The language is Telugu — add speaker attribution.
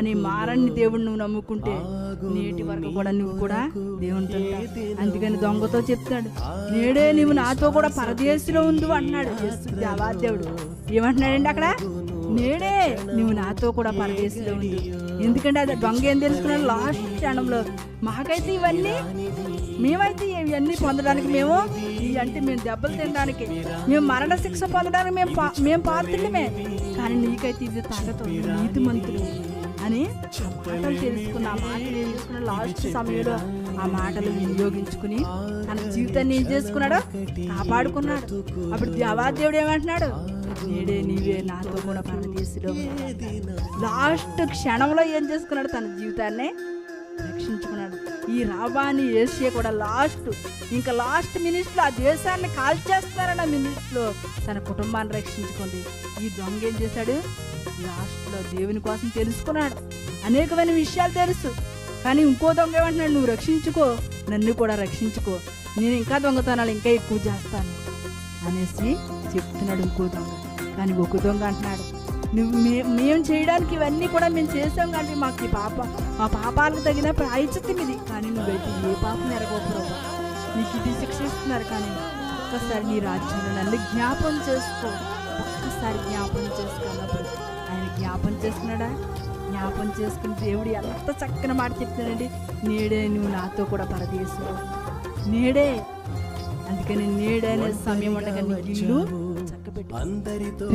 Speaker 1: అని మారని దేవుడు నువ్వు నమ్ముకుంటే నేటి వరకు కూడా నువ్వు కూడా దేవునితో ఉంటావు. అందుకని దొంగతో చెప్తాడు, నేడే నువ్వు నాతో కూడా పరదేశంలో ఉండు అంటున్నాడు దేవాదేవుడు. ఏమంటున్నాడండి అక్కడ? నేడే నువ్వు నాతో కూడా పరదేశంలో ఉండు. ఎందుకంటే అది దొంగ ఏం తెలుసుకున్నాడు లాస్ట్ క్షణంలో, మాకైతే ఇవన్నీ మేమైతే ఇవన్నీ పొందడానికి మేము అంటే మేము దెబ్బలు తినడానికి, మేము మరణ శిక్ష పొందడానికి మేము పాత్రలమే, కానీ నీకైతే ఇది తగదు, నీతిమంతులు అని మాటలు తెలుసుకున్న లాస్ట్ సమయంలో ఆ మాటలు వినియోగించుకుని తన జీవితాన్ని ఏం చేసుకున్నాడో కాపాడుకున్నాడు. అప్పుడు దేవాదేవుడు ఏమంటున్నాడు? నేడే నీవే నాతో కూడా పరదేశంలో. లాస్ట్ క్షణంలో ఏం చేసుకున్నాడు? తన జీవితాన్ని రక్షించుకున్నాడు. ఈ రాబాని ఏషియా కూడా లాస్ట్ మినిస్ట్లో ఆ దేశాన్ని కాల్చేస్తారన్న మినిస్ట్లో తన కుటుంబాన్ని రక్షించుకుంది. ఈ దొంగ ఏం చేశాడు? లాస్ట్లో దేవుని కోసం తెలుసుకున్నాడు. అనేకమైన విషయాలు తెలుసు, కానీ ఇంకో దొంగ ఏమంటున్నాడు? నువ్వు రక్షించుకో, నన్ను కూడా రక్షించుకో, నేను ఇంకా దొంగతనాలు ఇంకా ఎక్కువ చేస్తాను అనేసి చెప్తున్నాడు ఇంకో దొంగ. కానీ ఒక దొంగ అంటున్నాడు, మేము చేయడానికి ఇవన్నీ కూడా మేము చేసాం, కానీ మాకు మా పాపాలకు తగిన ప్రాయశ్చిత్తం ఇది, కానీ నువ్వైతే ఏ పాపం ఎరగకపోవా, నీకు ఇది శిక్ష ఇస్తున్నారు, కానీ ఒక్కసారి నీ రాజ్యంలో నన్ను జ్ఞాపం చేసుకో, ఒక్కసారి జ్ఞాపం చేసుకున్నప్పుడు ఆయన జ్ఞాపం చేసుకున్నాడా? జ్ఞాపం చేసుకుని దేవుడు ఎంత చక్కని మాట చెప్తున్నాడండి, నేడే నువ్వు నాతో కూడా పరదేశంలో, నేడే. అందుకని నేడే అనే సమయం ఉండగా నీ ఇల్లు చక్కబెట్టు.